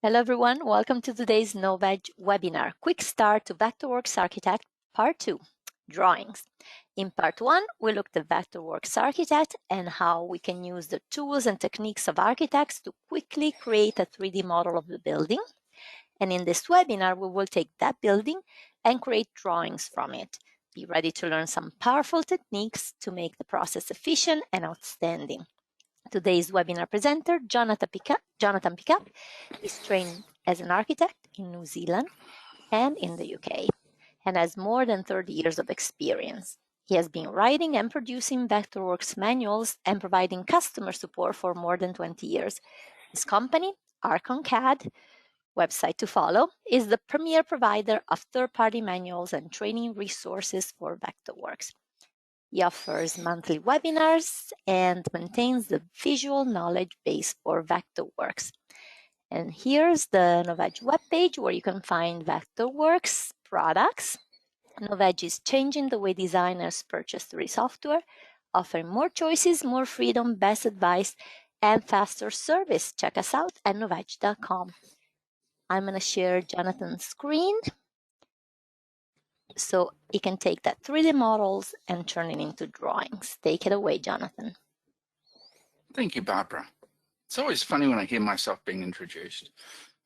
Hello everyone, welcome to today's Novedge webinar, Quick Start to Vectorworks Architect, Part 2, Drawings. In Part 1, we looked at Vectorworks Architect and how we can use the tools and techniques of architects to quickly create a 3D model of the building. And in this webinar, we will take that building and create drawings from it. Be ready to learn some powerful techniques to make the process efficient and outstanding. Today's webinar presenter, Jonathan Pickup, is trained as an architect in New Zealand and in the UK and has more than 30 years of experience. He has been writing and producing Vectorworks manuals and providing customer support for more than 20 years. His company, ArchonCAD, website to follow, is the premier provider of third-party manuals and training resources for Vectorworks. He offers monthly webinars and maintains the visual knowledge base for Vectorworks. And here's the Novedge webpage where you can find Vectorworks products. Novedge is changing the way designers purchase 3D software, offering more choices, more freedom, best advice, and faster service. Check us out at novedge.com. I'm going to share Jonathan's screen so he can take that 3D models and turn it into drawings. Take it away, Jonathan. Thank you, Barbara. It's always funny when I hear myself being introduced.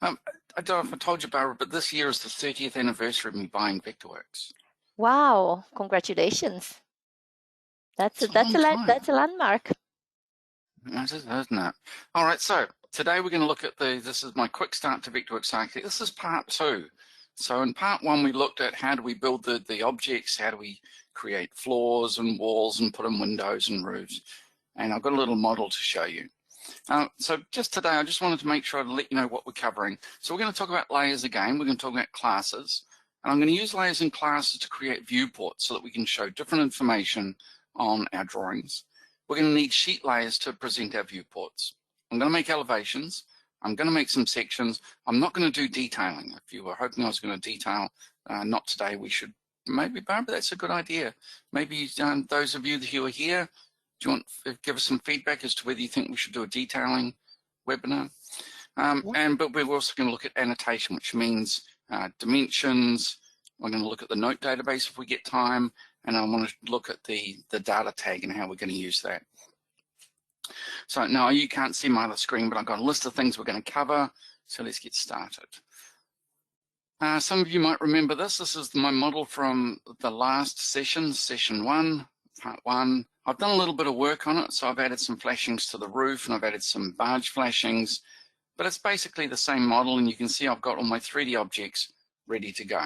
I don't know if I told you, Barbara, but this year is the 30th anniversary of me buying Vectorworks. Wow, congratulations. That's a landmark. That is, isn't it? All right, so today we're going to look at this is my quick start to Vectorworks Architect. This is part 2. So in part 1, we looked at how do we build the objects, how do we create floors and walls and put in windows and roofs. And I've got a little model to show you. So just today, I just wanted to make sure I'd let you know what we're covering. So we're going to talk about layers again. We're going to talk about classes. And I'm going to use layers and classes to create viewports so that we can show different information on our drawings. We're going to need sheet layers to present our viewports. I'm going to make elevations. I'm going to make some sections. I'm not going to do detailing. If you were hoping I was going to detail, not today. We should maybe, Barbara, that's a good idea. Maybe those of you who are here, do you want to give us some feedback as to whether you think we should do a detailing webinar? But we're also going to look at annotation, which means dimensions. We're going to look at the note database if we get time, and I want to look at the data tag and how we're going to use that. So now you can't see my other screen, but I've got a list of things we're going to cover. So let's get started. Some of you might remember this. This is my model from the last session, session 1, part 1. I've done a little bit of work on it. So I've added some flashings to the roof and I've added some barge flashings, but it's basically the same model. And you can see I've got all my 3D objects ready to go.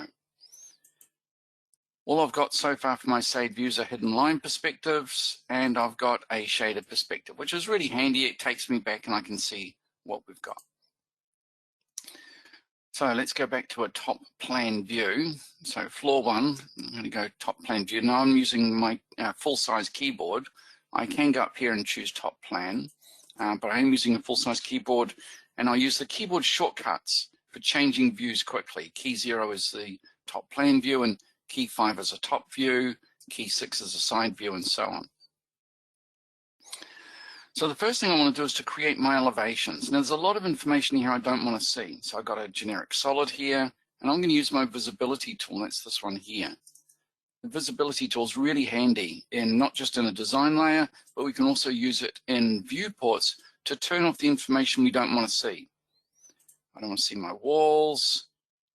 All I've got so far for my saved views are hidden line perspectives, and I've got a shaded perspective, which is really handy. It takes me back and I can see what we've got. So let's go back to a top plan view. So floor 1, I'm going to go top plan view. Now I'm using my full-size keyboard. I can go up here and choose top plan, but I am using a full-size keyboard, and I use the keyboard shortcuts for changing views quickly. Key 0 is the top plan view, and key 5 is a top view, key 6 is a side view, and so on. So the first thing I want to do is to create my elevations. Now there's a lot of information here I don't want to see. So I've got a generic solid here, and I'm going to use my visibility tool. That's this one here. The visibility tool is really handy in not just in a design layer, but we can also use it in viewports to turn off the information we don't want to see. I don't want to see my walls,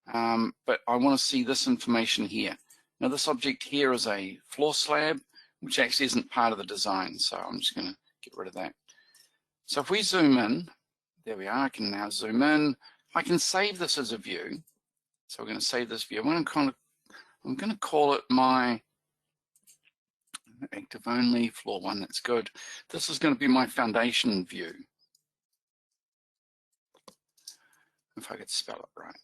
but I want to see this information here. Now this object here is a floor slab, which actually isn't part of the design. So I'm just going to get rid of that. So if we zoom in, there we are. I can now zoom in. I can save this as a view. So we're going to save this view. I'm going to call it my active only floor 1. That's good. This is going to be my foundation view. If I could spell it right.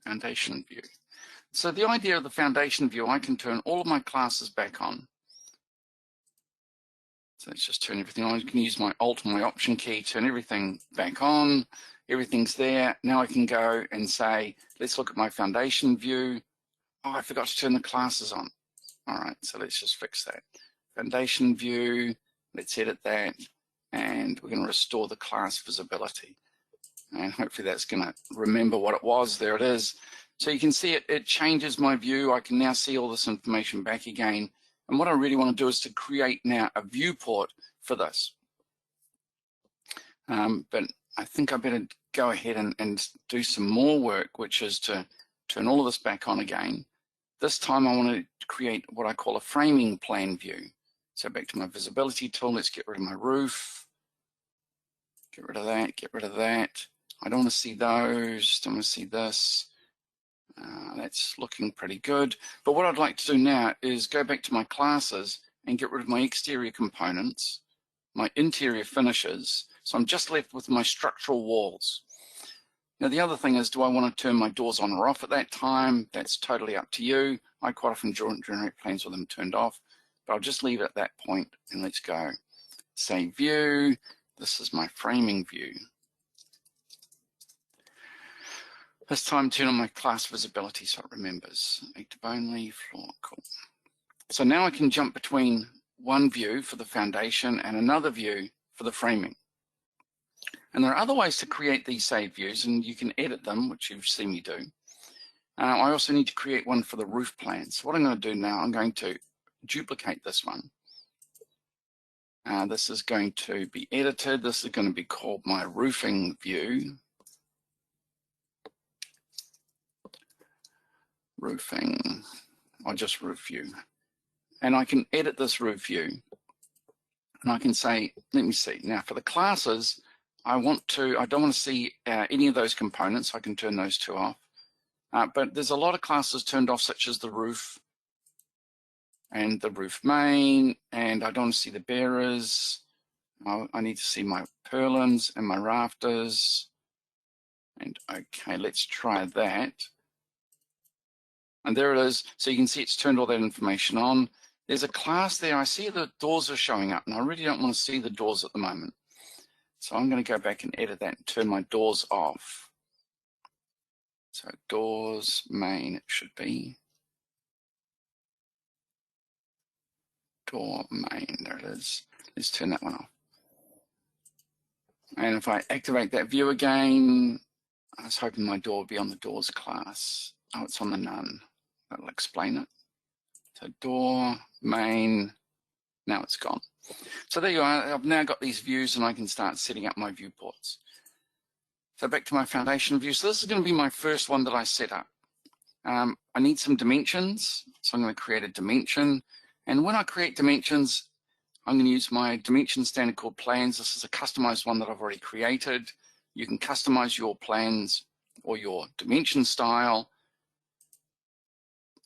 Foundation view. So the idea of the foundation view, I can turn all of my classes back on. So let's just turn everything on. You can use my Alt and my Option key, turn everything back on. Everything's there. Now I can go and say, let's look at my foundation view. Oh, I forgot to turn the classes on. All right, so let's just fix that. Foundation view, let's edit that. and we're going to restore the class visibility. And hopefully that's going to remember what it was. There it is. So you can see it changes my view. I can now see all this information back again. And what I really want to do is to create now a viewport for this. But I think I better go ahead and do some more work, which is to turn all of this back on again. This time I want to create what I call a framing plan view. So back to my visibility tool, let's get rid of my roof. Get rid of that, get rid of that. I don't want to see those, don't want to see this. That's looking pretty good. But what I'd like to do now is go back to my classes and get rid of my exterior components, my interior finishes. So I'm just left with my structural walls. Now the other thing is, do I want to turn my doors on or off at that time? That's totally up to you. I quite often generate plans with them turned off, but I'll just leave it at that point and let's go. Save view. This is my framing view. This time turn on my class visibility so it remembers. Active only, floor, cool. So now I can jump between one view for the foundation and another view for the framing. And there are other ways to create these save views, and you can edit them, which you've seen me do. I also need to create one for the roof plan. So what I'm going to do now, I'm going to duplicate this one. This is going to be edited. This is going to be called my roofing view. Roofing, or just roof view. And I can edit this roof view. And I can say, let me see. Now for the classes, I don't want to see any of those components. I can turn those two off. But there's a lot of classes turned off, such as the roof and the roof main, and I don't want to see the bearers. I need to see my purlins and my rafters. And okay, let's try that. And there it is. So you can see it's turned all that information on. There's a class there. I see the doors are showing up, and I really don't want to see the doors at the moment. So I'm going to go back and edit that and turn my doors off. So doors main, it should be. Door main, there it is. Let's turn that one off. And if I activate that view again, I was hoping my door would be on the doors class. Oh, it's on the none. That'll explain it. So door, main, now it's gone. So there you are. I've now got these views and I can start setting up my viewports. So back to my foundation view. So this is going to be my first one that I set up. I need some dimensions. So I'm going to create a dimension. And when I create dimensions, I'm going to use my dimension standard called plans. This is a customized one that I've already created. You can customize your plans or your dimension style.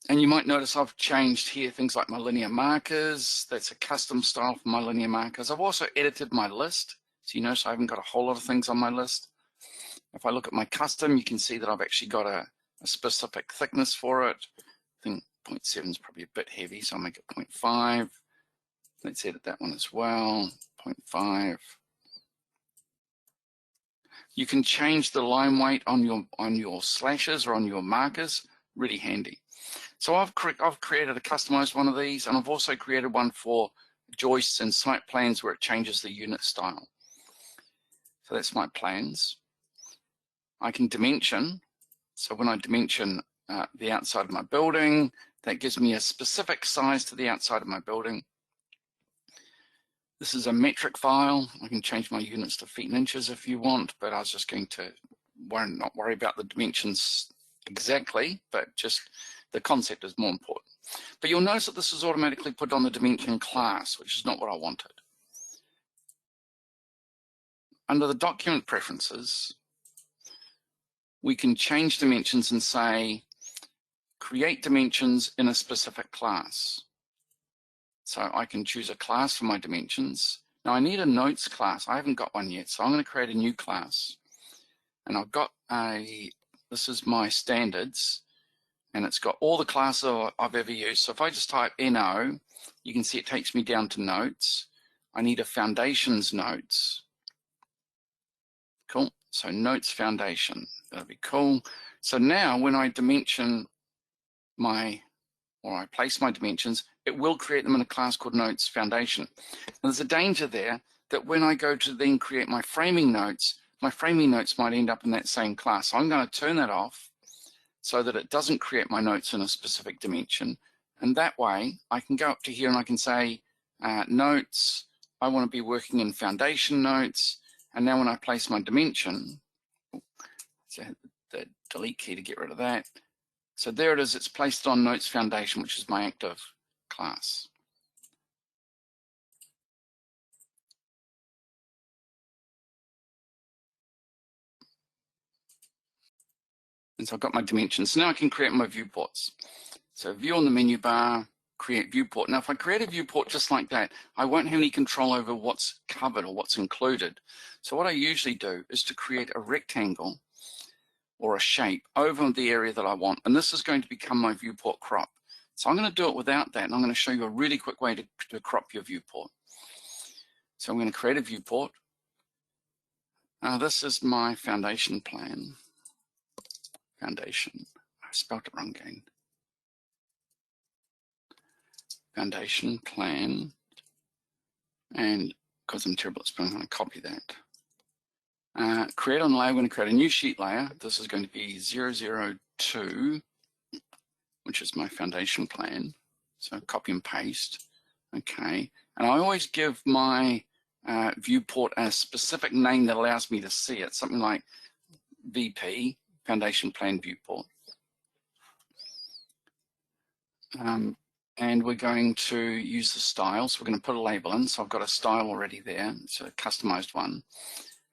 And you might notice I've changed here things like my linear markers. That's a custom style for my linear markers. I've also edited my list. So you notice I haven't got a whole lot of things on my list. If I look at my custom, you can see that I've actually got a specific thickness for it. I think 0.7 is probably a bit heavy, so I'll make it 0.5. Let's edit that one as well, 0.5. You can change the line weight on your slashes or on your markers, really handy. So I've created a customized one of these, and I've also created one for joists and site plans where it changes the unit style. So that's my plans. I can dimension. So when I dimension the outside of my building, that gives me a specific size to the outside of my building. This is a metric file. I can change my units to feet and inches if you want, but I was just going to not worry about the dimensions exactly, but just the concept is more important. But you'll notice that this is automatically put on the dimension class, which is not what I wanted. Under the document preferences, we can change dimensions and say, create dimensions in a specific class. So I can choose a class for my dimensions. Now I need a notes class. I haven't got one yet, so I'm going to create a new class. And I've got this is my standards, and it's got all the classes I've ever used. So if I just type NO, you can see it takes me down to notes. I need a foundations notes. Cool. So notes foundation. That'll be cool. So now when I dimension or I place my dimensions, it will create them in a class called notes foundation. Now, there's a danger there that when I go to then create my framing notes might end up in that same class. So I'm going to turn that off so that it doesn't create my notes in a specific dimension. And that way I can go up to here and I can say notes, I want to be working in foundation notes. And now when I place my dimension, so the delete key to get rid of that. So there it is, it's placed on notes foundation, which is my active class. And so I've got my dimensions. So now I can create my viewports. So view on the menu bar, create viewport. Now if I create a viewport just like that, I won't have any control over what's covered or what's included. So what I usually do is to create a rectangle or a shape over the area that I want. And this is going to become my viewport crop. So I'm going to do it without that, and I'm going to show you a really quick way to crop your viewport. So I'm going to create a viewport. This is my foundation plan. Foundation, I spelled it wrong again. Foundation plan, and because I'm terrible at spelling, I'm going to copy that. Create on layer, I'm going to create a new sheet layer. This is going to be 002, which is my foundation plan. So copy and paste. Okay, and I always give my viewport a specific name that allows me to see it, something like VP, Foundation Plan Viewport. And we're going to use the style, so we're going to put a label in. So I've got a style already there, it's a customized one.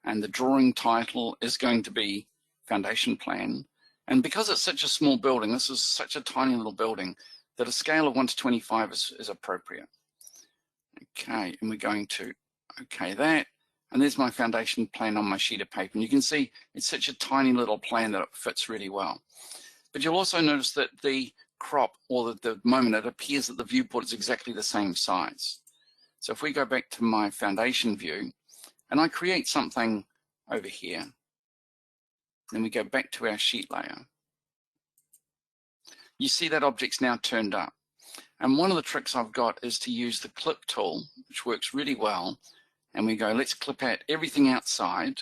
And the drawing title is going to be Foundation Plan. And because it's such a small building, this is such a tiny little building, that a scale of 1 to 25 is appropriate. Okay, and we're going to okay that. And there's my foundation plan on my sheet of paper. And you can see it's such a tiny little plan that it fits really well. But you'll also notice that the crop, or the moment it appears that the viewport is exactly the same size. So if we go back to my foundation view, and I create something over here, then we go back to our sheet layer. You see that object's now turned up. And one of the tricks I've got is to use the clip tool, which works really well. And we go, let's clip out everything outside.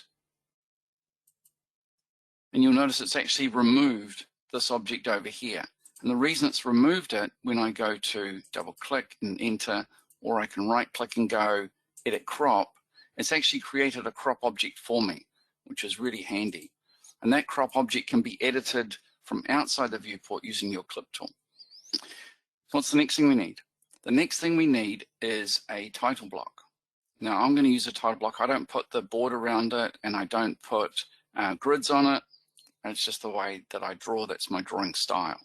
And you'll notice it's actually removed this object over here. And the reason it's removed it, when I go to double click and enter, or I can right click and go edit crop, it's actually created a crop object for me, which is really handy. And that crop object can be edited from outside the viewport using your clip tool. So what's the next thing we need? The next thing we need is a title block. Now I'm going to use a title block. I don't put the border around it, and I don't put grids on it. It's just the way that I draw. That's my drawing style.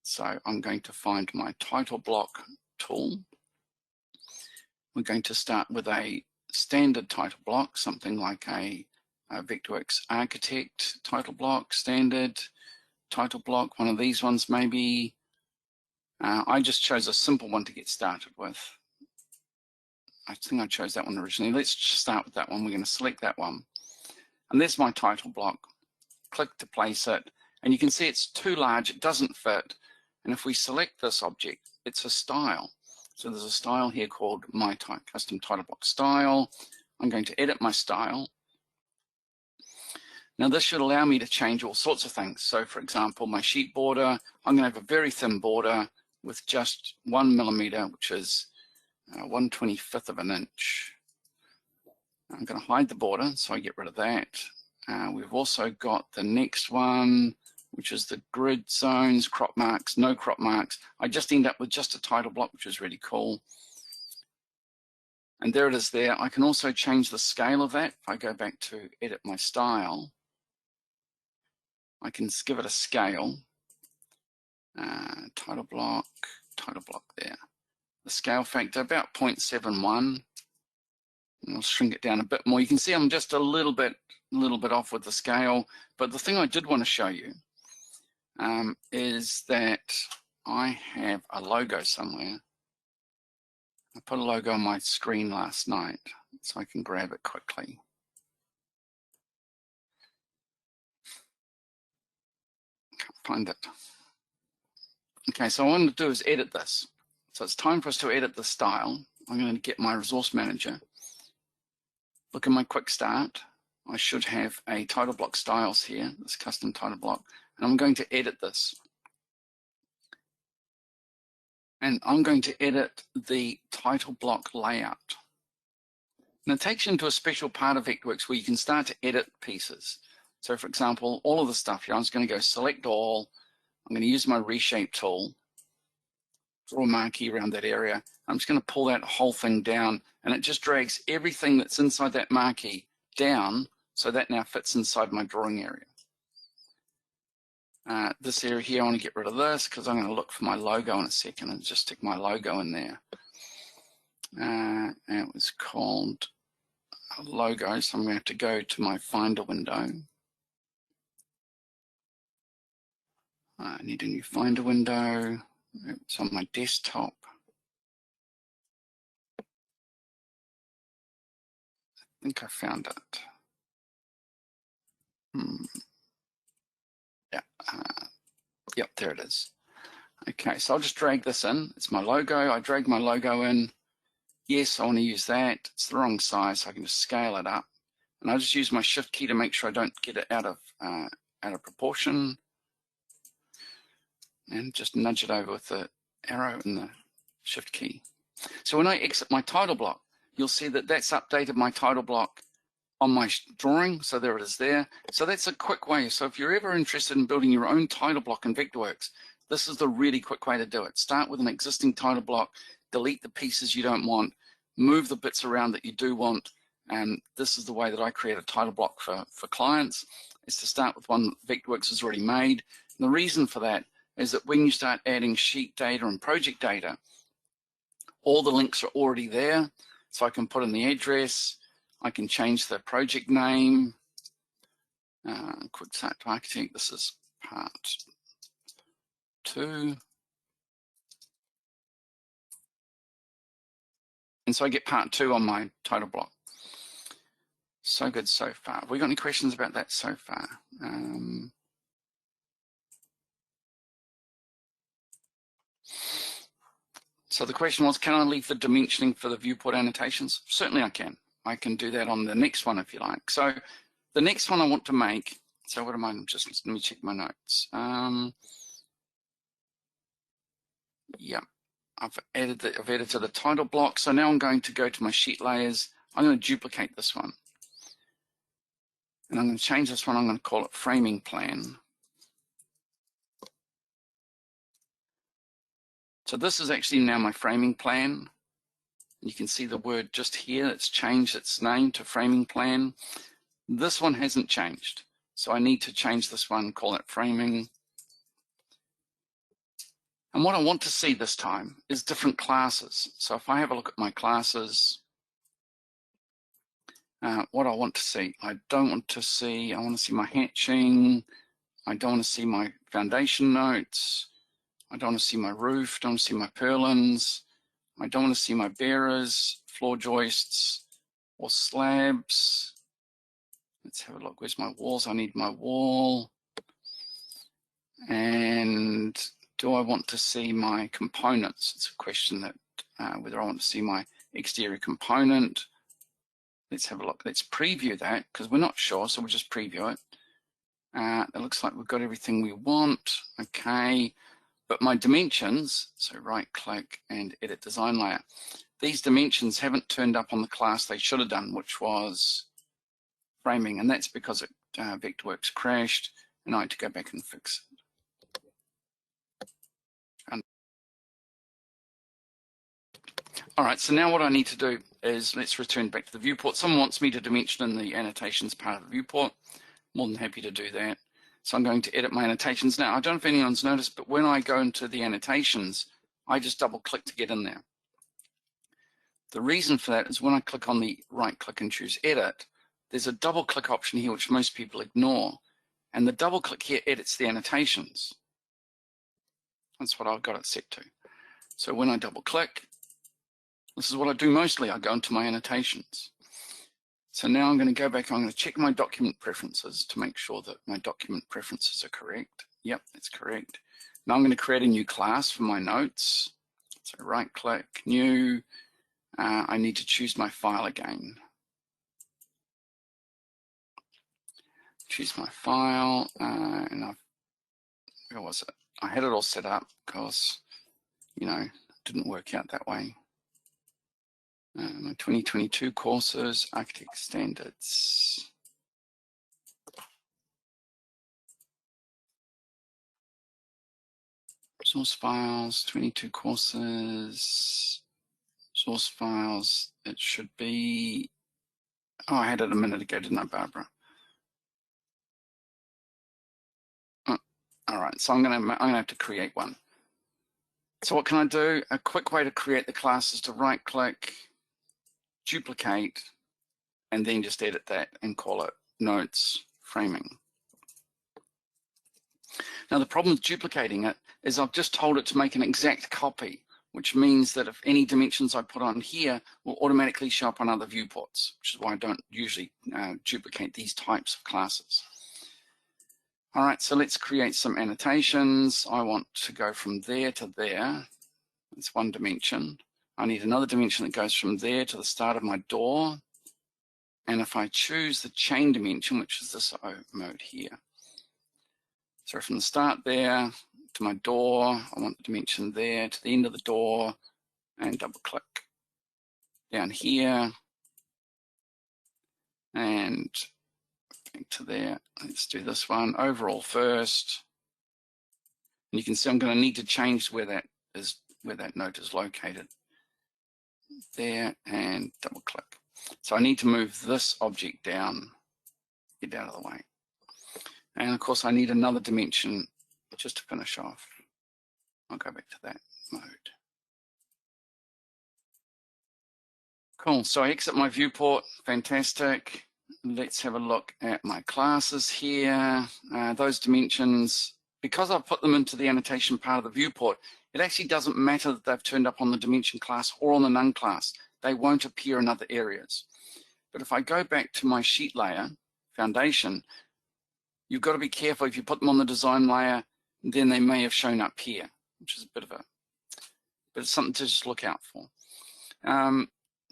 So I'm going to find my title block tool. We're going to start with a standard title block, something like a Vectorworks Architect title block, standard title block, one of these ones maybe. I just chose a simple one to get started with. I think I chose that one originally. Let's start with that one. We're going to select that one. And there's my title block. Click to place it. And you can see it's too large. It doesn't fit. And if we select this object, it's a style. So there's a style here called my custom title block style. I'm going to edit my style. Now this should allow me to change all sorts of things. So for example, my sheet border, I'm going to have a very thin border with just 1 millimeter, which is 1/25 of an inch. I'm going to hide the border, so I get rid of that. We've also got the next one, which is the grid zones, crop marks, no crop marks. I just end up with just a title block, which is really cool. And there it is there. I can also change the scale of that. If I go back to edit my style, I can give it a scale. Title block there. The scale factor about 0.71. And I'll shrink it down a bit more. You can see I'm just a little bit off with the scale. But the thing I did want to show you is that I have a logo somewhere. I put a logo on my screen last night, so I can grab it quickly. Can't find it. Okay, so what I want to do is edit this. So it's time for us to edit the style. I'm going to get my resource manager, look in my Quickstart, I should have a title block styles here, this custom title block, and I'm going to edit this. And I'm going to edit the title block layout. And it takes you into a special part of Vectorworks where you can start to edit pieces. So for example, all of the stuff here, I'm just going to go select all. I'm going to use my reshape tool, draw a marquee around that area. I'm just going to pull that whole thing down, and it just drags everything that's inside that marquee down, so that now fits inside my drawing area. This area here, I want to get rid of this because I'm going to look for my logo in a second and just stick my logo in there. It was called a logo, so I'm going to have to go to my Finder window. I need a new Finder window. It's on my desktop. I think I found it. Yeah. Yep, there it is. Okay, so I'll just drag this in. It's my logo. I drag my logo in. Yes, I want to use that. It's the wrong size, so I can just scale it up. And I'll just use my Shift key to make sure I don't get it out of proportion. And just nudge it over with the arrow and the Shift key. So when I exit my title block, you'll see that that's updated my title block on my drawing. So there it is there. So that's a quick way. So if you're ever interested in building your own title block in Vectorworks, this is the really quick way to do it. Start with an existing title block, delete the pieces you don't want, move the bits around that you do want. And this is the way that I create a title block for clients, is to start with one Vectorworks has already made. And the reason for that is that when you start adding sheet data and project data, all the links are already there. So I can put in the address, I can change the project name, Quickstart Architect, this is part 2. And so I get part 2 on my title block. So good so far. Have we got any questions about that so far? So the question was, can I leave the dimensioning for the viewport annotations? Certainly I can. I can do that on the next one if you like. So the next one I want to make, so what am I, just let me check my notes. Yeah, I've added to the title block. So now I'm going to go to my sheet layers. I'm going to duplicate this one. And I'm going to change this one. I'm going to call it framing plan. So this is actually now my framing plan. You can see the word just here, it's changed its name to framing plan. This one hasn't changed. So I need to change this one, call it framing. And what I want to see this time is different classes. So if I have a look at my classes, what I want to see, I want to see my hatching. I don't want to see my foundation notes. I don't want to see my roof, don't want to see my purlins. I don't want to see my bearers, floor joists, or slabs. Let's have a look. Where's my walls? I need my wall. And do I want to see my components? It's a question that whether I want to see my exterior component. Let's have a look. Let's preview that because we're not sure, so we'll just preview it. It looks like we've got everything we want. Okay. But my dimensions, so right click and edit design layer. These dimensions haven't turned up on the class they should have done, which was framing. And that's because Vectorworks crashed and I had to go back and fix it. All right, so now what I need to do is let's return back to the viewport. Someone wants me to dimension in the annotations part of the viewport. More than happy to do that. So I'm going to edit my annotations now. I don't know if anyone's noticed, but when I go into the annotations, I just double click to get in there. The reason for that is when I click on the right click and choose edit, there's a double click option here, which most people ignore. And the double click here edits the annotations. That's what I've got it set to. So when I double click, this is what I do mostly. I go into my annotations. So now I'm going to go back, I'm going to check my document preferences to make sure that my document preferences are correct. Yep, that's correct. Now I'm going to create a new class for my notes. So right click, new, I need to choose my file again. choose my file, and where was it? I had it all set up because, you know, it didn't work out that way. My 2022 courses, Architect Standards. Source files, 22 courses, source files. It should be, oh, I had it a minute ago, didn't I, Barbara? Oh, all right, so I'm gonna have to create one. So what can I do? A quick way to create the class is to right click, duplicate, and then just edit that and call it notes framing. Now the problem with duplicating it is I've just told it to make an exact copy, which means that if any dimensions I put on here will automatically show up on other viewports, which is why I don't usually duplicate these types of classes. All right, so let's create some annotations. I want to go from there to there. That's one dimension. I need another dimension that goes from there to the start of my door. And if I choose the chain dimension, which is this mode here. So from the start there to my door, I want the dimension there to the end of the door, and double click. Down here, and to there. Let's do this one, overall first. And you can see I'm going to need to change where that note is located. There, and double click. So I need to move this object down, get out of the way. And of course I need another dimension just to finish off. I'll go back to that mode. Cool, so I exit my viewport, fantastic. Let's have a look at my classes here. Those dimensions, because I've put them into the annotation part of the viewport, it actually doesn't matter that they've turned up on the dimension class or on the none class. They won't appear in other areas. But if I go back to my sheet layer, foundation, you've got to be careful. If you put them on the design layer, then they may have shown up here, which is a bit of something to just look out for.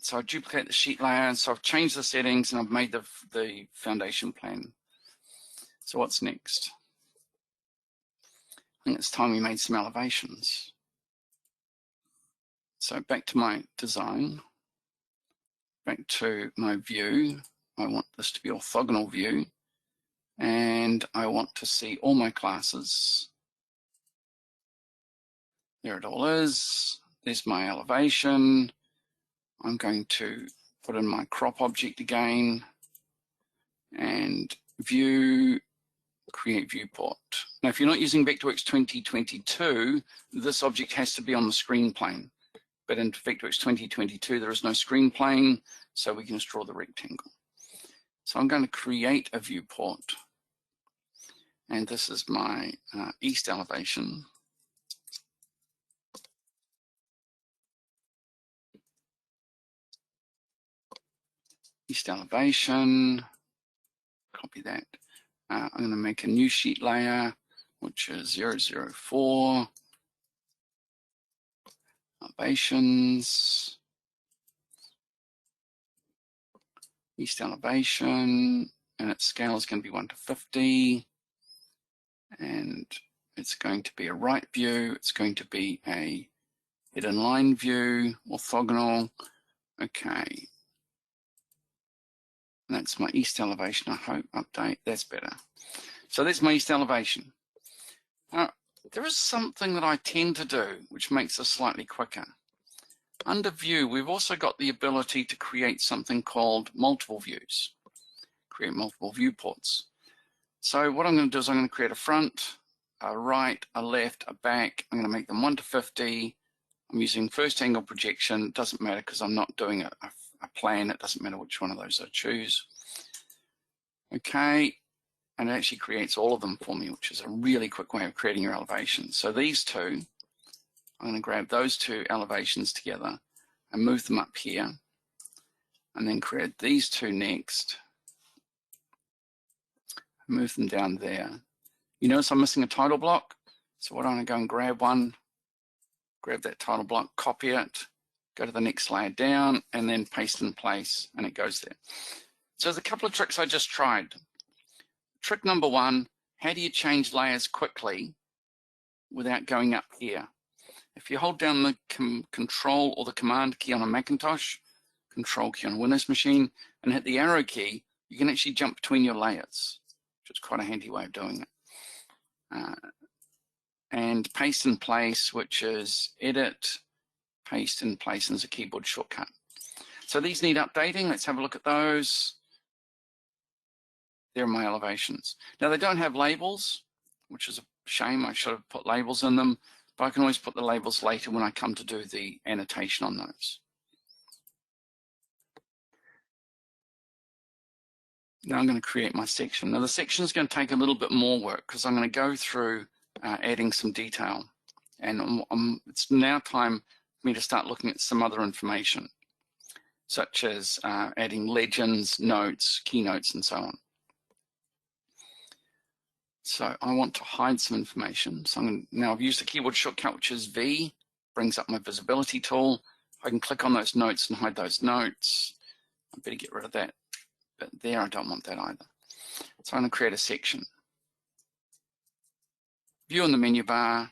So I duplicate the sheet layer, and so I've changed the settings and I've made the foundation plan. So what's next? I think it's time we made some elevations. So back to my design, back to my view. I want this to be orthogonal view, and I want to see all my classes. There it all is. There's my elevation. I'm going to put in my crop object again, and view, create viewport. Now, if you're not using Vectorworks 2022, this object has to be on the screen plane. But in Vectorworks 2022, there is no screen plane, so we can just draw the rectangle. So I'm going to create a viewport. And this is my east elevation. East elevation, copy that. I'm going to make a new sheet layer, which is 004. Elevations, east elevation, and its scale is going to be 1 to 50. And it's going to be a right view. It's going to be a hidden line view, orthogonal. Okay. And that's my east elevation, I hope. Update, that's better. So that's my east elevation. Now, there is something that I tend to do which makes this slightly quicker. Under view, we've also got the ability to create something called multiple views, create multiple viewports. So what I'm going to do is I'm going to create a front, a right, a left, a back. I'm going to make them 1 to 50. I'm using first angle projection. It doesn't matter because I'm not doing a plan. It doesn't matter which one of those I choose. Okay. And it actually creates all of them for me, which is a really quick way of creating your elevations. So these two, I'm going to grab those two elevations together and move them up here, and then create these two next, move them down there. You notice I'm missing a title block, so why don't I go and grab one, grab that title block, copy it, go to the next layer down, and then paste in place, and it goes there. So there's a couple of tricks I just tried trick number one, how do you change layers quickly without going up here? If you hold down the control or the command key on a Macintosh, control key on a Windows machine, and hit the arrow key, you can actually jump between your layers, which is quite a handy way of doing it. And paste in place, which is edit, paste in place, and is a keyboard shortcut. So these need updating. Let's have a look at those. There are my elevations. Now they don't have labels, which is a shame. I should have put labels in them, but I can always put the labels later when I come to do the annotation on those. Now I'm going to create my section. Now the section is going to take a little bit more work because I'm going to go through adding some detail. And it's now time for me to start looking at some other information, such as adding legends, notes, keynotes, and so on. So I want to hide some information. So now I've used the keyboard shortcut, which is V, brings up my visibility tool. I can click on those notes and hide those notes. I better get rid of that. But there, I don't want that either. So I'm going to create a section. View in the menu bar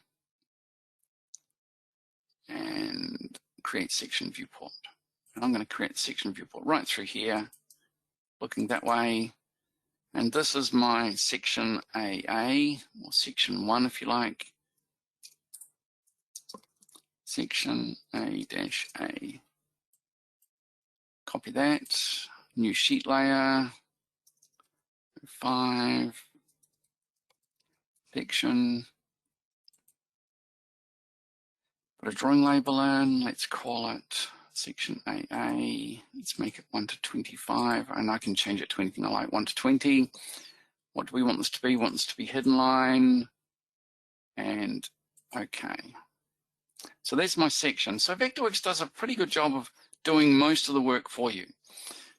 and create section viewport. And I'm going to create a section viewport right through here, looking that way. And this is my section AA, or section 1 if you like. Section A-A. Copy that. New sheet layer. 5. Section. Put a drawing label in. Let's call it section AA. Let's make it 1 to 25, and I can change it to anything I like. 1 to 20. What do we want this to be? We want this to be hidden line. And okay. So that's my section. So Vectorworks does a pretty good job of doing most of the work for you.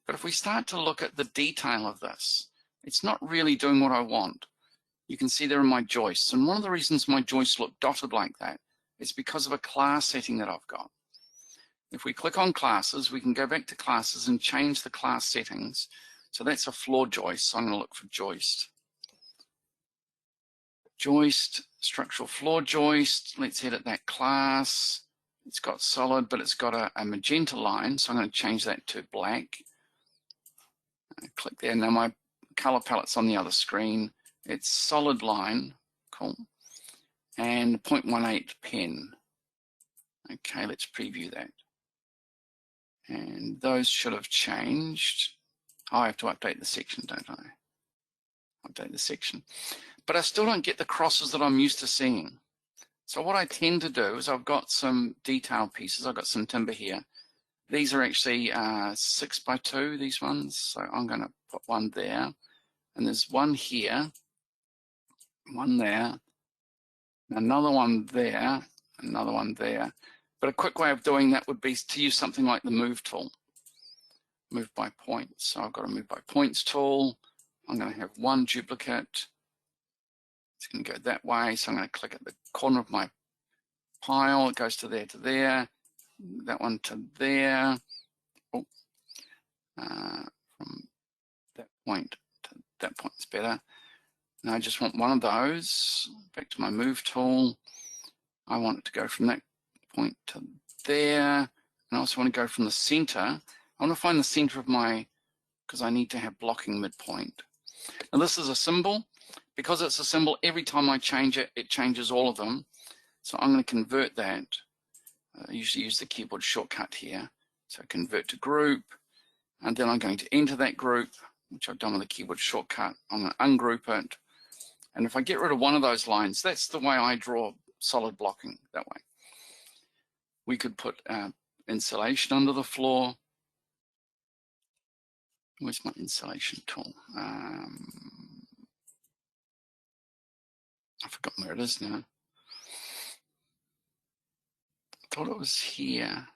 But if we start to look at the detail of this, it's not really doing what I want. You can see there are my joists. And one of the reasons my joists look dotted like that is because of a class setting that I've got. If we click on classes, we can go back to classes and change the class settings. So that's a floor joist. So I'm going to look for joist. Joist, structural floor joist. Let's edit that class. It's got solid, but it's got a magenta line. So I'm going to change that to black. Click there. Now my color palette's on the other screen. It's solid line. Cool. And 0.18 pen. Okay, let's preview that. And those should have changed. Oh, I have to update the section, don't I? Update the section. But I still don't get the crosses that I'm used to seeing. So what I tend to do is I've got some detail pieces. I've got some timber here. These are actually 6x2, these ones. So I'm going to put one there. And there's one here, one there, another one there, another one there. But a quick way of doing that would be to use something like the move tool. Move by points. So I've got a move by points tool. I'm going to have one duplicate. It's going to go that way. So I'm going to click at the corner of my pile. It goes to there, that one to there. Oh, from that point to that point is better. Now I just want one of those. Back to my move tool. I want it to go from that point to there. And I also want to go from the center. I want to find the center of my, because I need to have blocking midpoint. Now this is a symbol. Because it's a symbol, every time I change it, it changes all of them. So I'm going to convert that. I usually use the keyboard shortcut here. So convert to group. And then I'm going to enter that group, which I've done with the keyboard shortcut. I'm going to ungroup it. And if I get rid of one of those lines, that's the way I draw solid blocking, that way. We could put insulation under the floor. Where's my insulation tool? I've forgotten where it is now. I thought it was here.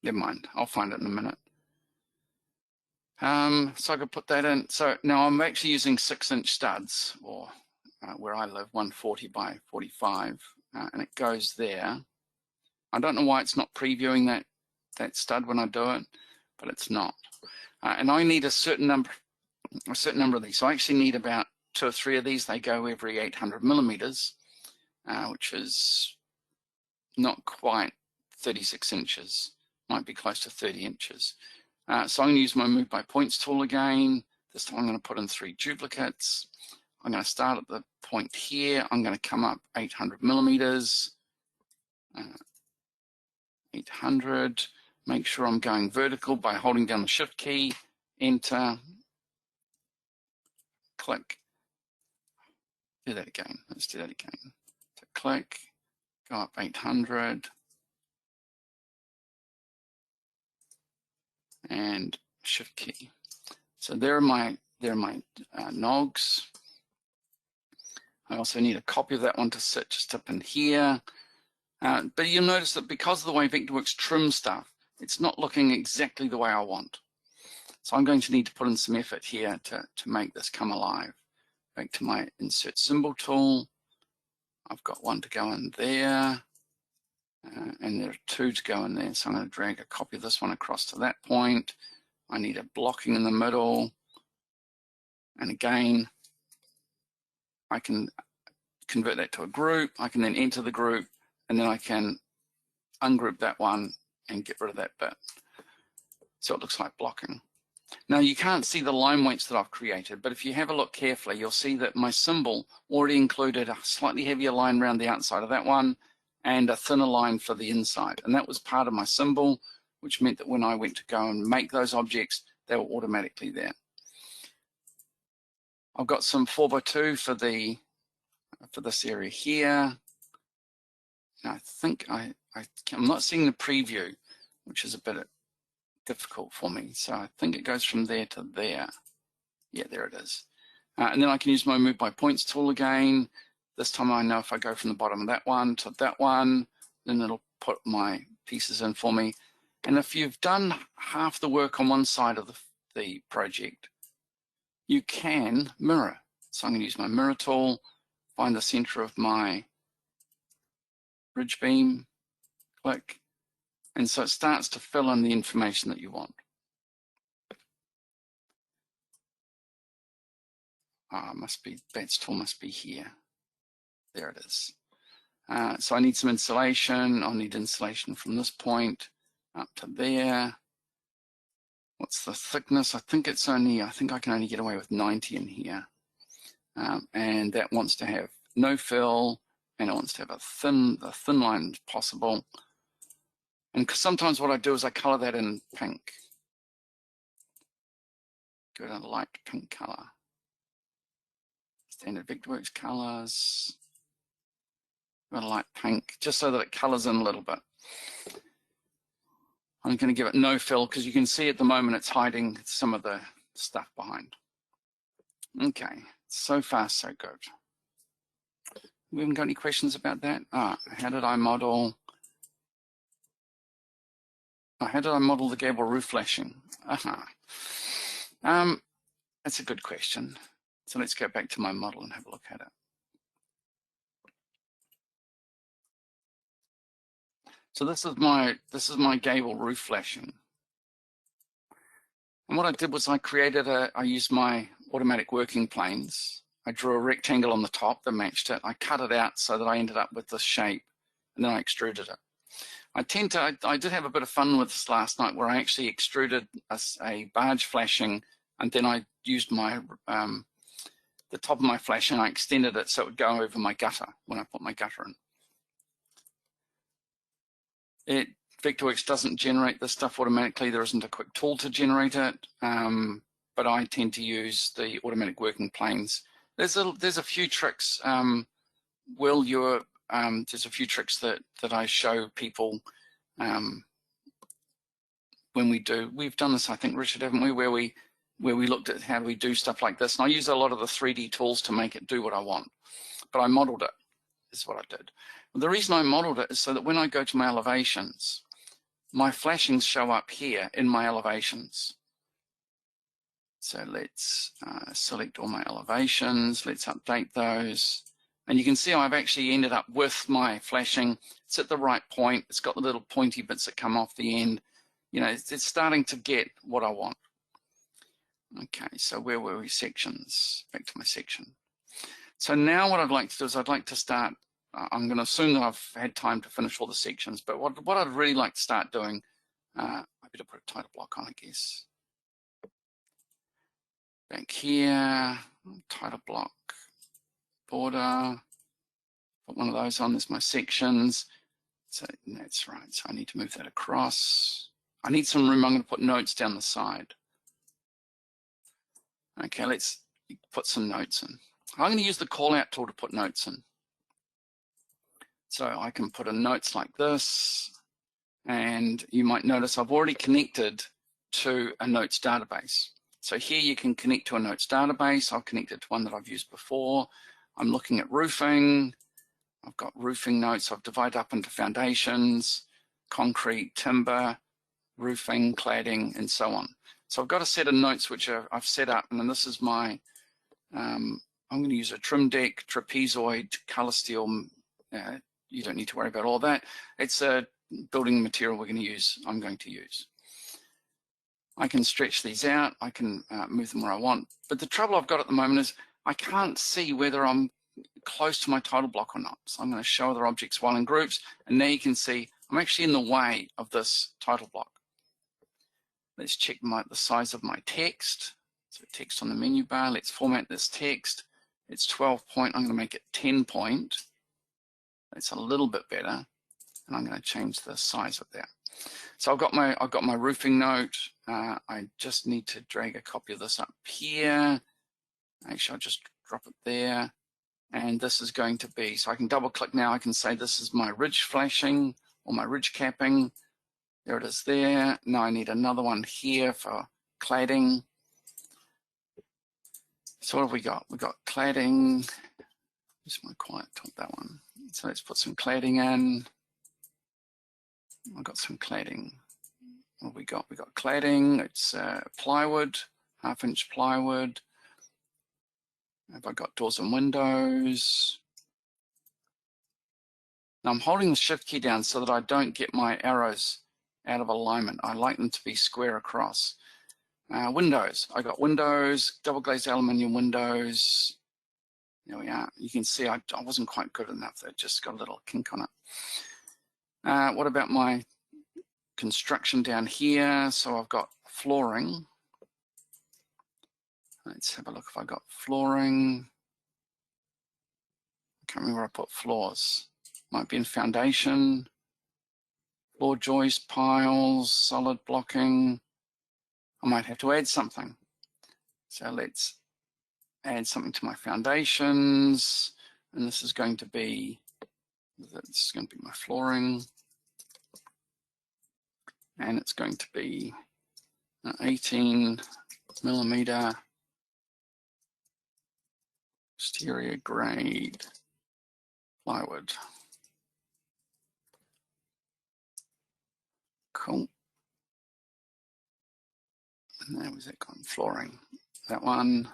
Never mind, I'll find it in a minute. So I could put that in. So now I'm actually using 6-inch studs, or where I live, 140 by 45, and it goes there. I don't know why it's not previewing that stud when I do it, but it's not. And I need a certain number of these. So I actually need about 2 or 3 of these. They go every 800 millimeters, which is not quite 36 inches, might be close to 30 inches. So I'm going to use my Move by Points tool again. This time I'm going to put in 3 duplicates. I'm going to start at the point here. I'm going to come up 800 millimeters, 800. Make sure I'm going vertical by holding down the Shift key, Enter, click. Do that again. Let's do that again. So click, go up 800, and Shift key. So there are my nogs. I also need a copy of that one to sit just up in here. But you'll notice that because of the way Vectorworks trims stuff, it's not looking exactly the way I want. So I'm going to need to put in some effort here to make this come alive. Back to my Insert Symbol tool. I've got one to go in there, and there are 2 to go in there. So I'm going to drag a copy of this one across to that point. I need a blocking in the middle. And again, I can convert that to a group. I can then enter the group, and then I can ungroup that one and get rid of that bit. So it looks like blocking. Now you can't see the line weights that I've created, but if you have a look carefully, you'll see that my symbol already included a slightly heavier line around the outside of that one and a thinner line for the inside. And that was part of my symbol, which meant that when I went to go and make those objects, they were automatically there. I've got some 4x2 for this area here. And I think I'm not seeing the preview, which is a bit difficult for me. So I think it goes from there to there. Yeah, there it is. And then I can use my Move by Points tool again. This time I know if I go from the bottom of that one to that one, then it'll put my pieces in for me. And if you've done half the work on one side of the project, you can mirror. So I'm going to use my mirror tool, find the center of my ridge beam, click, and so it starts to fill in the information that you want. Bat's tool must be here. There it is. So I need some insulation. I'll need insulation from this point up to there. What's the thickness? I think I can only get away with 90 in here. And that wants to have no fill, and it wants to have a thin line as possible. And sometimes what I do is I color that in pink. Go to a light pink color. Standard Vectorworks colors. Go to light pink, just so that it colors in a little bit. I'm going to give it no fill because you can see at the moment it's hiding some of the stuff behind. Okay, so far so good. We haven't got any questions about that. How did I model? How did I model the gable roof flashing? That's a good question. So let's go back to my model and have a look at it. So this is my gable roof flashing. And what I did was I used my automatic working planes. I drew a rectangle on the top that matched it. I cut it out so that I ended up with this shape, and then I extruded it. I did have a bit of fun with this last night where I actually extruded a barge flashing, and then I used my the top of my flash and I extended it so it would go over my gutter when I put my gutter in. Vectorworks doesn't generate this stuff automatically. There isn't a quick tool to generate it, but I tend to use the automatic working planes. There's a few tricks. There's a few tricks that I show people when we've done this, I think, Richard, haven't we, where we looked at how do we do stuff like this. And I use a lot of the 3D tools to make it do what I want, but I modeled it, is what I did. The reason I modeled it is so that when I go to my elevations, my flashings show up here in my elevations. So let's select all my elevations. Let's update those. And you can see I've actually ended up with my flashing. It's at the right point. It's got the little pointy bits that come off the end. You know, it's starting to get what I want. Okay, so where were we? Sections. Back to my section. So now what I'd like to do is I'd like to start, I'm going to assume that I've had time to finish all the sections, but what I'd really like to start doing, I better put a title block on, I guess. Back here, title block, border, put one of those on, there's my sections. So that's right, so I need to move that across. I need some room, I'm going to put notes down the side. Okay, let's put some notes in. I'm going to use the call out tool to put notes in. So I can put in notes like this, and you might notice I've already connected to a notes database. So here you can connect to a notes database. I'll connect it to one that I've used before. I'm looking at roofing. I've got roofing notes. I've divided up into foundations, concrete, timber, roofing, cladding, and so on. So I've got a set of notes which I've set up, and then this is my, I'm going to use a trim deck, trapezoid, color steel. You don't need to worry about all that. It's a building material I'm going to use. I can stretch these out. I can move them where I want. But the trouble I've got at the moment is I can't see whether I'm close to my title block or not. So I'm going to show other objects while in groups. And now you can see I'm actually in the way of this title block. Let's check the size of my text. So text on the menu bar. Let's format this text. It's 12 point. I'm going to make it 10 point. It's a little bit better. And I'm going to change the size of that. So I've got my roofing note. I just need to drag a copy of this up here. Actually, I'll just drop it there. And this is going to be, so I can double click now. I can say this is my ridge flashing or my ridge capping. There it is there. Now I need another one here for cladding. So what have we got? We've got cladding. Where's my quiet top, that one. So let's put some cladding in. I've got some cladding. What have we got? We've got cladding. It's plywood, 1/2-inch plywood. Have I got doors and windows? Now I'm holding the shift key down so that I don't get my arrows out of alignment. I like them to be square across. Windows. I got windows, double glazed aluminium windows. There we are. You can see I wasn't quite good enough. That just got a little kink on it. What about my construction down here? So I've got flooring. Let's have a look if I got flooring. I can't remember where I put floors. Might be in foundation. Floor joist, piles, solid blocking. I might have to add something. So let's add something to my foundations. And this is going to be my flooring. And it's going to be an 18mm exterior grade plywood. Cool. And there was it gone, flooring. That one.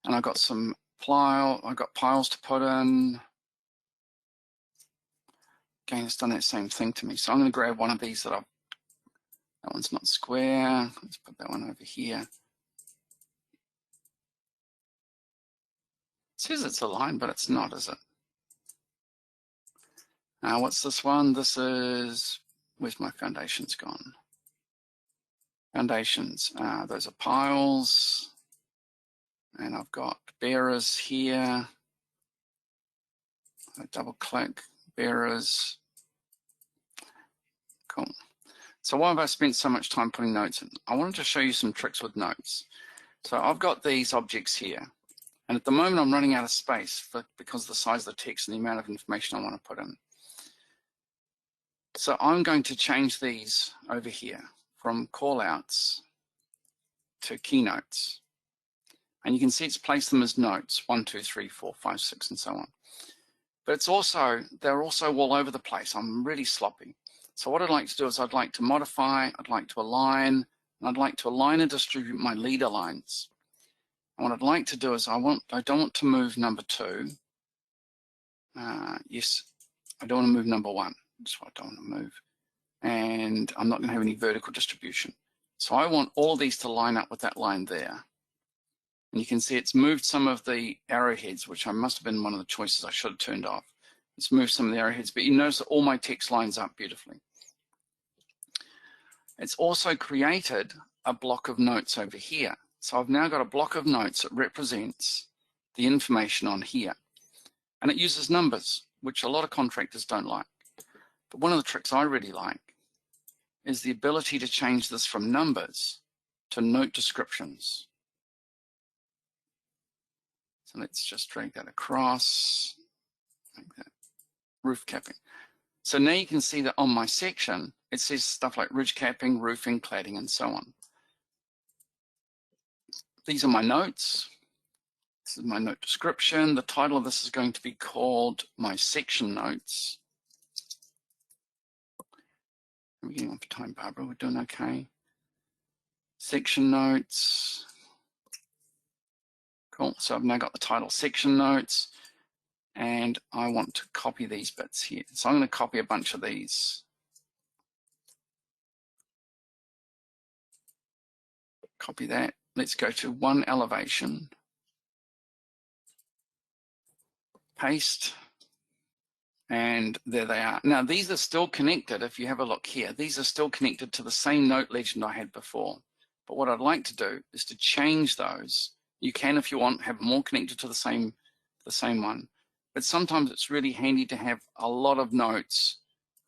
And I got some I got piles to put in. Again, it's done that same thing to me. So I'm going to grab one of these that one's not square. Let's put that one over here. It says it's aligned, but it's not, is it? What's this one? This is, where's my foundations gone? Foundations, those are piles. And I've got bearers here. I double click, bearers. Cool. So why have I spent so much time putting notes in? I wanted to show you some tricks with notes. So I've got these objects here. And at the moment I'm running out of space because of the size of the text and the amount of information I want to put in. So I'm going to change these over here from callouts to keynotes. And you can see it's placed them as notes, 1, 2, 3, 4, 5, 6, and so on. But they're also all over the place. I'm really sloppy. So what I'd like to do is I'd like to modify, I'd like to align, and I'd like to align and distribute my leader lines. And what I'd like to do is I don't want to move number 2. Yes, I don't want to move number 1. That's what I don't want to move. And I'm not going to have any vertical distribution. So I want all these to line up with that line there. And you can see it's moved some of the arrowheads, which must have been one of the choices I should have turned off. It's moved some of the arrowheads, but you notice that all my text lines up beautifully. It's also created a block of notes over here. So I've now got a block of notes that represents the information on here. And it uses numbers, which a lot of contractors don't like. But one of the tricks I really like is the ability to change this from numbers to note descriptions. So let's just drag that across, like that, roof capping. So now you can see that on my section, it says stuff like ridge capping, roofing, cladding, and so on. These are my notes. This is my note description. The title of this is going to be called my section notes. We're getting on for time, Barbara. We're doing okay. Section notes. Cool. So I've now got the title section notes, and I want to copy these bits here. So I'm going to copy a bunch of these. Copy that. Let's go to one elevation. Paste. And there they are. Now these are still connected. If you have a look here, these are still connected to the same note legend I had before. But what I'd like to do is to change those. You can, if you want, have them all connected to the same one. But sometimes it's really handy to have a lot of notes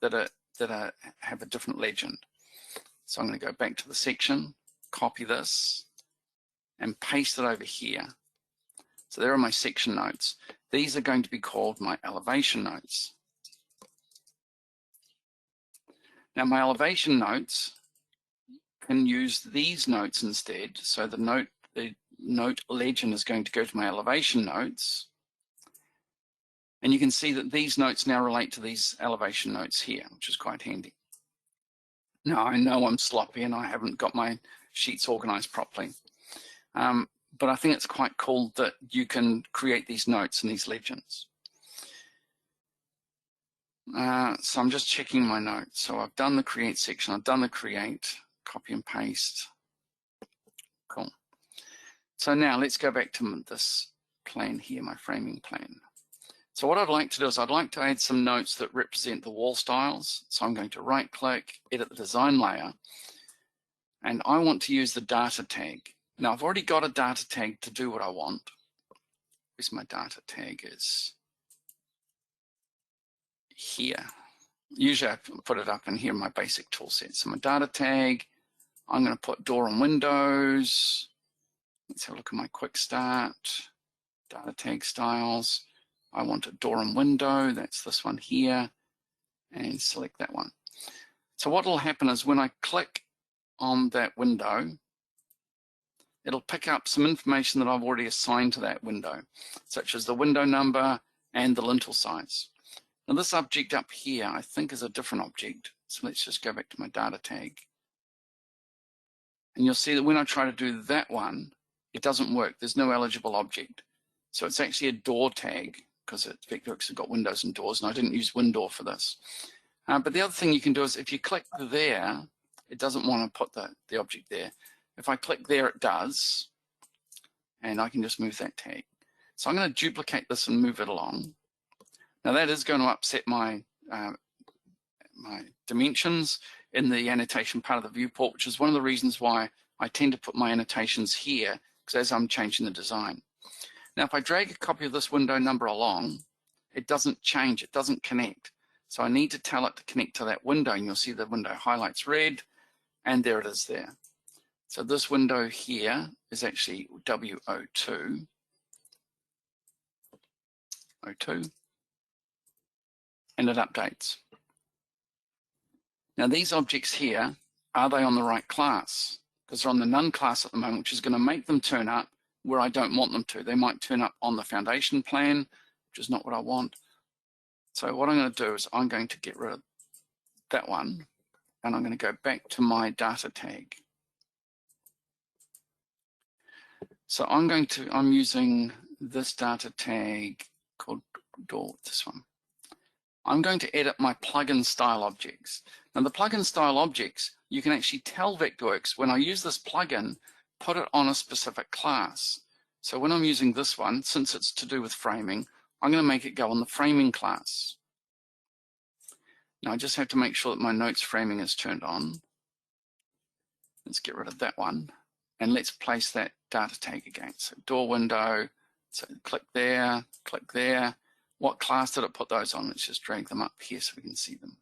that have a different legend. So I'm going to go back to the section, copy this, and paste it over here. So there are my section notes. These are going to be called my elevation notes. Now my elevation notes can use these notes instead. So the note legend is going to go to my elevation notes. And you can see that these notes now relate to these elevation notes here, which is quite handy. Now I know I'm sloppy and I haven't got my sheets organized properly. But I think it's quite cool that you can create these notes and these legends. So I'm just checking my notes. So I've done the create section, I've done the create, copy and paste. Cool. So now let's go back to this plan here, my framing plan. So what I'd like to do is I'd like to add some notes that represent the wall styles. So I'm going to right click, edit the design layer, and I want to use the data tag. Now I've already got a data tag to do what I want. Where's my data tag is here. Usually I put it up in here in my basic tool set. So my data tag, I'm going to put door and windows. Let's have a look at my Quickstart, data tag styles. I want a door and window, that's this one here, and select that one. So what will happen is when I click on that window, it'll pick up some information that I've already assigned to that window, such as the window number and the lintel size. Now this object up here, I think is a different object. So let's just go back to my data tag. And you'll see that when I try to do that one, it doesn't work. There's no eligible object. So it's actually a door tag, because Vectorworks have got windows and doors, and I didn't use window for this. But the other thing you can do is if you click there, it doesn't want to put the object there. If I click there, it does, and I can just move that tag. So I'm going to duplicate this and move it along. Now that is going to upset my my dimensions in the annotation part of the viewport, which is one of the reasons why I tend to put my annotations here, because as I'm changing the design. Now, if I drag a copy of this window number along, it doesn't change, it doesn't connect. So I need to tell it to connect to that window, and you'll see the window highlights red, and there it is there. So this window here is actually W02. 02, and it updates. Now these objects here, are they on the right class? Because they're on the none class at the moment, which is going to make them turn up where I don't want them to. They might turn up on the foundation plan, which is not what I want. So what I'm going to do is I'm going to get rid of that one, and I'm going to go back to my data tag. So I'm using this data tag called door, this one. I'm going to edit my plugin style objects. Now the plugin style objects, you can actually tell Vectorworks when I use this plugin, put it on a specific class. So when I'm using this one, since it's to do with framing, I'm going to make it go on the framing class. Now I just have to make sure that my notes framing is turned on. Let's get rid of that one. And let's place that data tag again. So door window, so click there, click there. What class did it put those on? Let's just drag them up here so we can see them.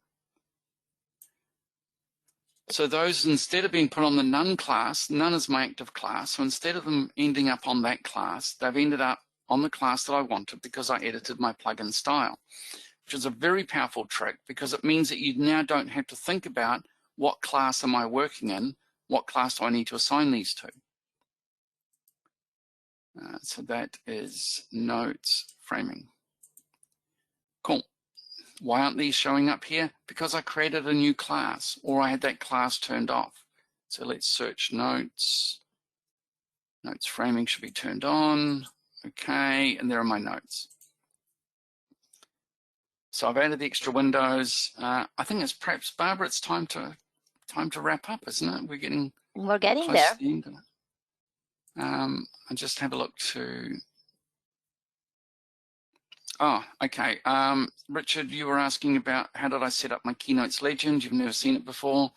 So those, instead of being put on the none class, none is my active class. So instead of them ending up on that class, they've ended up on the class that I wanted because I edited my plugin style, which is a very powerful trick because it means that you now don't have to think about what class am I working in, what class do I need to assign these to. So that is notes framing. Cool. Why aren't these showing up here? Because I created a new class or I had that class turned off. So let's search notes. Notes framing should be turned on. Okay, and there are my notes. So I've added the extra windows. I think it's perhaps, Barbara, it's time to wrap up, isn't it? We're getting close there. to the end of it. I just have a look to. Oh, okay. Richard, you were asking about how did I set up my Keynotes legend? You've never seen it before.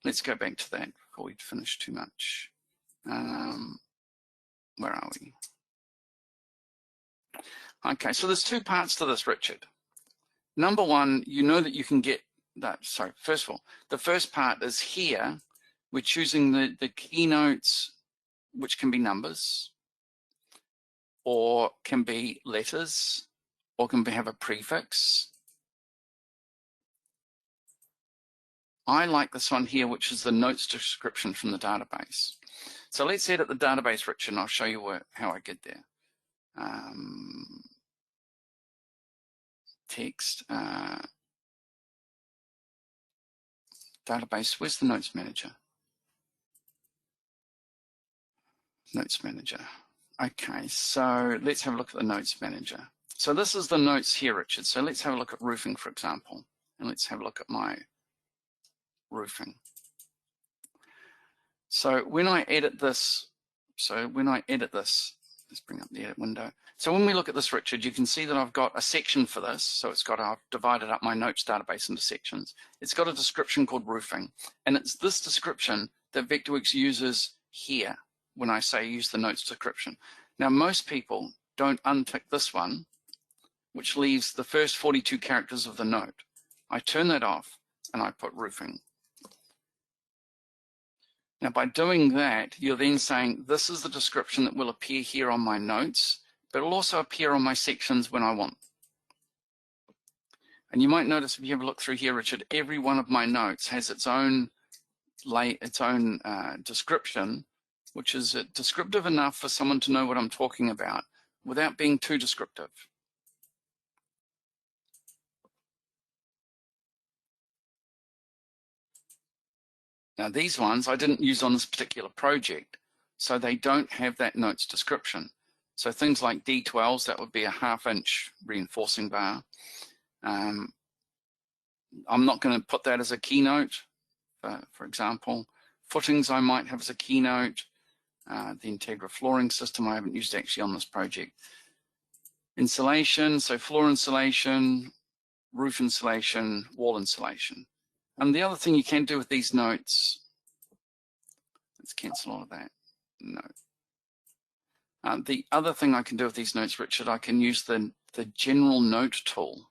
Let's go back to that before we finish too much. Where are we? Okay, so there's two parts to this, Richard. Number one, you know that you can get that. So first of all, the first part is here. We're choosing the keynotes, which can be numbers or can be letters or can have a prefix. I like this one here, which is the notes description from the database. So let's edit the database, Richard, and I'll show you how I get there. Text, database, where's the notes manager? Notes manager. Okay, so let's have a look at the notes manager. So this is the notes here, Richard. So let's have a look at roofing, for example, and let's have a look at my roofing. So when I edit this, let's bring up the edit window. So when we look at this, Richard, you can see that I've got a section for this. So I've divided up my notes database into sections. It's got a description called roofing, and it's this description that Vectorworks uses here when I say use the notes description. Now, most people don't untick this one, which leaves the first 42 characters of the note. I turn that off and I put roofing. Now, by doing that, you're then saying this is the description that will appear here on my notes, but it'll also appear on my sections when I want. And you might notice if you have a look through here, Richard, every one of my notes has its own description, which is descriptive enough for someone to know what I'm talking about without being too descriptive. Now these ones I didn't use on this particular project, so they don't have that notes description. So things like D12s, that would be a 1/2 inch reinforcing bar. I'm not going to put that as a keynote, for example. Footings I might have as a keynote. The Integra flooring system I haven't used actually on this project. Insulation, so floor insulation, roof insulation, wall insulation. And the other thing you can do with these notes, let's cancel all of that. No. The other thing I can do with these notes, Richard, I can use the general note tool.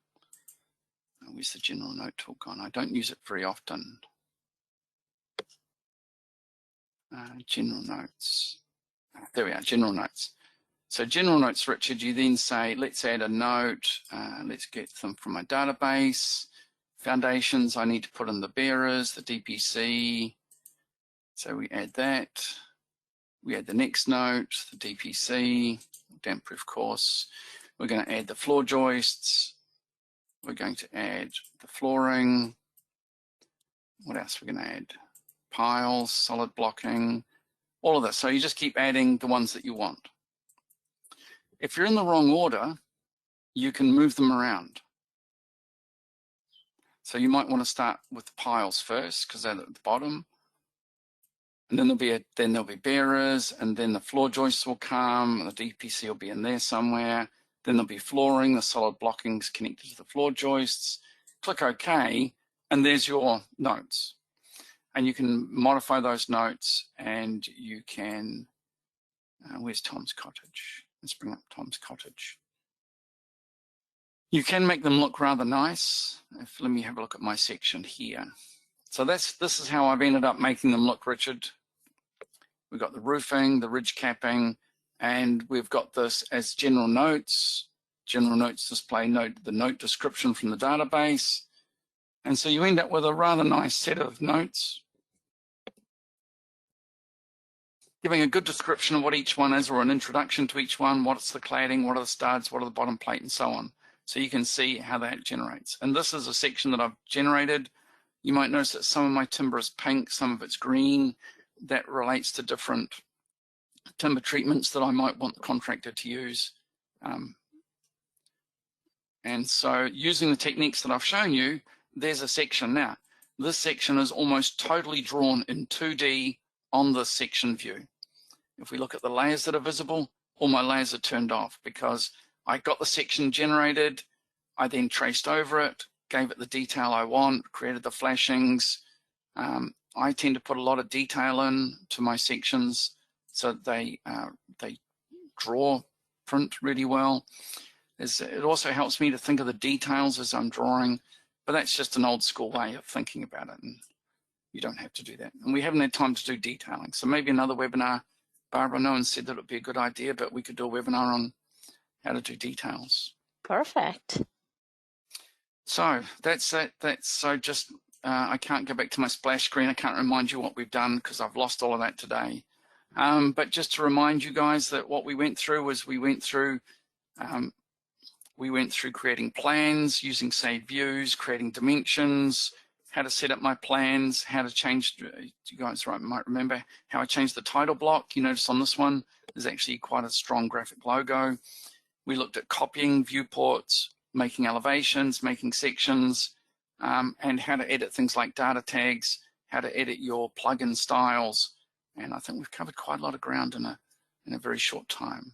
Where's the general note tool gone? I don't use it very often. General notes. There we are, general notes. So general notes, Richard, you then say, let's add a note. Let's get them from my database. Foundations, I need to put in the bearers, the DPC. So we add that. We add the next note, the DPC, damp-proof course. We're going to add the floor joists. We're going to add the flooring. What else are we going to add? Piles, solid blocking, all of this. So you just keep adding the ones that you want. If you're in the wrong order, you can move them around. So you might want to start with piles first because they're at the bottom. And then there'll be bearers, and then the floor joists will come, the DPC will be in there somewhere. Then there'll be flooring, the solid blockings connected to the floor joists. Click OK, and there's your notes. And you can modify those notes, and you can, where's Tom's cottage? Let's bring up Tom's cottage. You can make them look rather nice. Let me have a look at my section here. So this is how I've ended up making them look, Richard. We've got the roofing, the ridge capping, and we've got this as general notes. General notes display the note description from the database. And so you end up with a rather nice set of notes, giving a good description of what each one is, or an introduction to each one, what's the cladding, what are the studs, what are the bottom plate, and so on. So you can see how that generates. And this is a section that I've generated. You might notice that some of my timber is pink, some of it's green. That relates to different timber treatments that I might want the contractor to use. And so using the techniques that I've shown you, there's a section now. This section is almost totally drawn in 2D on the section view. If we look at the layers that are visible, all my layers are turned off because I got the section generated, I then traced over it, gave it the detail I want, created the flashings. I tend to put a lot of detail in to my sections so that they print really well. It also helps me to think of the details as I'm drawing, but that's just an old school way of thinking about it, and you don't have to do that. And we haven't had time to do detailing, so maybe another webinar. Barbara, no one said that it would be a good idea, but we could do a webinar on how to do details. Perfect. So that's it. So just I can't go back to my splash screen. I can't remind you what we've done because I've lost all of that today. But just to remind you guys that what we went through was we went through creating plans, using saved views, creating dimensions, how to set up my plans, how to change, you guys might remember how I changed the title block. You notice on this one, there's actually quite a strong graphic logo. We looked at copying viewports, making elevations, making sections, and how to edit things like data tags, how to edit your plugin styles. And I think we've covered quite a lot of ground in a very short time.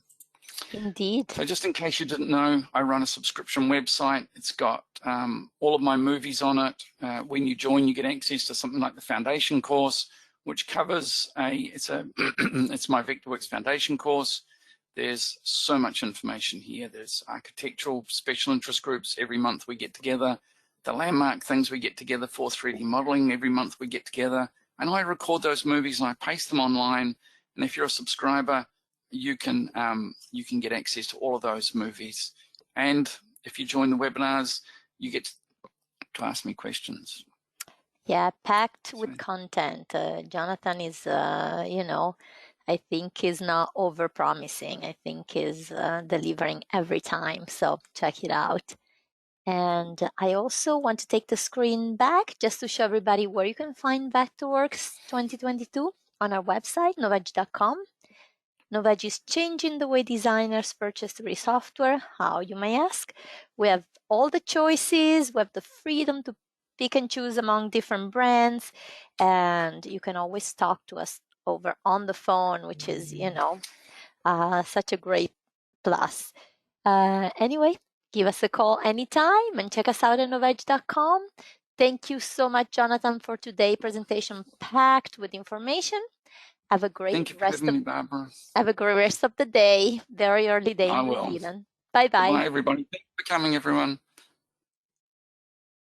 Indeed. So just in case you didn't know, I run a subscription website. It's got all of my movies on it. When you join, you get access to something like the foundation course, which covers it's my Vectorworks foundation course. There's so much information here. There's architectural special interest groups. Every month we get together. The landmark things we get together for 3D modeling. Every month we get together. And I record those movies and I paste them online. And if you're a subscriber, you can get access to all of those movies. And if you join the webinars, you get to ask me questions. Yeah, packed with content. Jonathan is, you know, I think is not over-promising. I think is delivering every time. So check it out. And I also want to take the screen back just to show everybody where you can find Vectorworks 2022 on our website, novedge.com. Novedge is changing the way designers purchase 3D software. How, you may ask? We have all the choices. We have the freedom to pick and choose among different brands. And you can always talk to us over on the phone, which is, you know, such a great plus. Anyway, give us a call anytime and check us out at novedge.com. Thank you so much, Jonathan, for today's presentation packed with information. Have a great rest of the day. Very early day in New Zealand. Bye-bye. Bye, everybody. Thanks for coming, everyone.